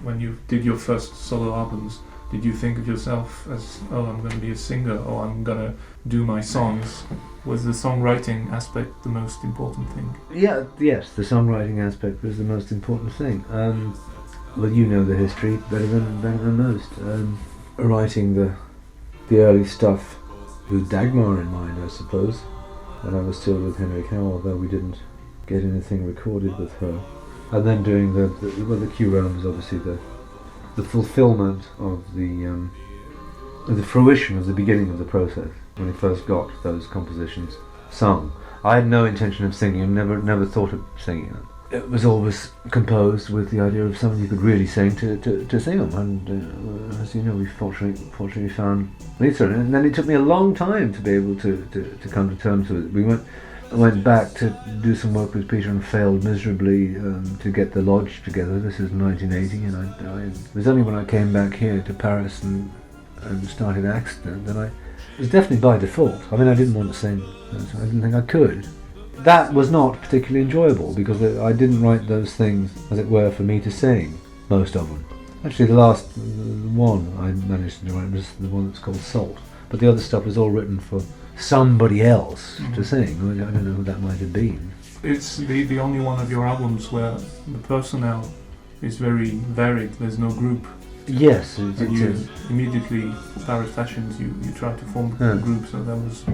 when you did your first solo albums, did you think of yourself as, oh, I'm going to be a singer, or I'm going to do my songs? Was the songwriting aspect the most important thing? Yes, the songwriting aspect was the most important thing. Well, you know the history better than most. Writing the early stuff with Dagmar in mind, I suppose, when I was still with Henrik Howell, although we didn't get anything recorded with her. And then doing the Q Rhone was obviously the fulfillment of the fruition of the beginning of the process, when we first got those compositions sung. I had no intention of singing, and never thought of singing them. It was always composed with the idea of someone you could really sing to sing them, and as you know, we fortunately found Lisa, and then it took me a long time to be able to come to terms with it. I went back to do some work with Peter and failed miserably to get the lodge together. This is 1980, and it was only when I came back here to Paris and started Accident that it was definitely by default. I mean, I didn't want to sing, so I didn't think I could. That was not particularly enjoyable because I didn't write those things, as it were, for me to sing, most of them. Actually, the last one I managed to write was the one that's called Salt, but the other stuff was all written for somebody else to sing. I don't know who that might have been. It's the only one of your albums where the personnel is very varied. There's no group. Yes, and you immediately, Paris Fashions, you try to form a group, so that was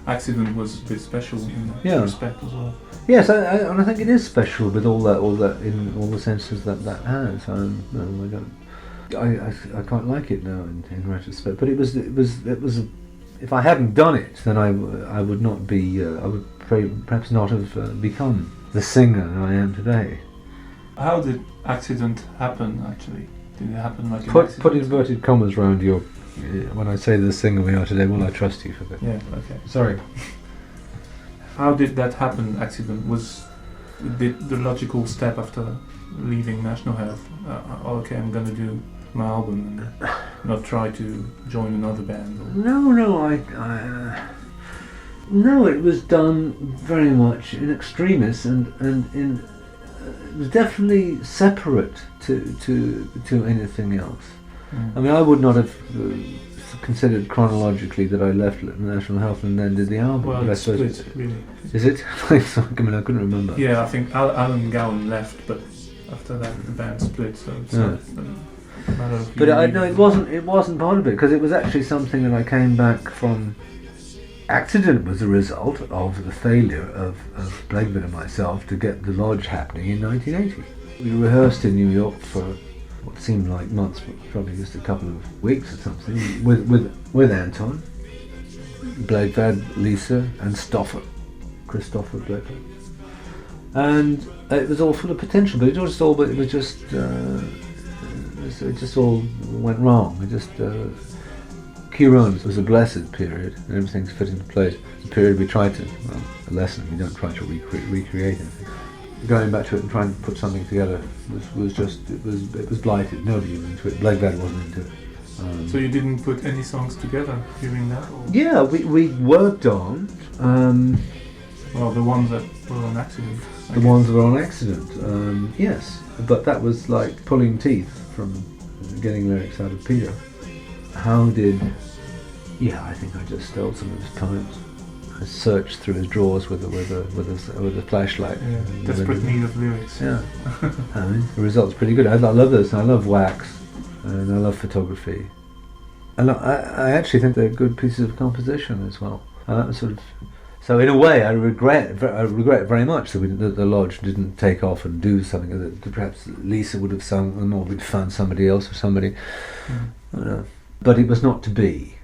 Accident was a bit special in that respect as well. Yes, and I think it is special with all that in all the senses that has. I quite like it now in retrospect, but it was if I hadn't done it, then I would not be. I would perhaps not have become the singer I am today. How did Accident happen? Actually, did it happen like put inverted commas around your? When I say the singer we are today, will I trust you for that? Yeah. Okay. Sorry. How did that happen? Accident was the logical step after leaving National Health. Okay, I'm going to do my album and not try to join another band. No, it was done very much in extremis and it was definitely separate to anything else. I mean, I would not have considered chronologically that I left National Health and then did the album. Well, it's split, really. Is it? I mean, I couldn't remember. Yeah, I think Alan Gowan left, but after that the band split, so it's not a matter of... But I know it wasn't part of it, because it was actually something that I came back from. Accident was a result of the failure of Blegvad and myself to get the lodge happening in 1980. We rehearsed in New York for what seemed like months, but probably just a couple of weeks or something, with Anton, Blegvad, Lisa, and Christopher Blegvad, and it was all full of potential. But it just all went wrong. Q Rhone was a blessed period, and everything fit into place. It's a period we tried to, a lesson. We don't try to recreate anything. Going back to it and trying to put something together was blighted. Nobody was into it. Blegvad wasn't into it. So you didn't put any songs together during that? Or? Yeah, we worked on. Well, the ones that were on Accident. The ones that were on Accident, yes. But that was like pulling teeth from getting lyrics out of Peter. How did? Yeah, I think I just stole some of his poems. I searched through his drawers with a flashlight. Yeah, desperate need of lyrics. Yeah, I mean, the result's pretty good. I love this. I love wax, and I love photography, and I actually think they're good pieces of composition as well. And that was sort of. So in a way, I regret very much that the lodge didn't take off and do something that perhaps Lisa would have sung, or we'd found somebody else or somebody. I don't know. But it was not to be.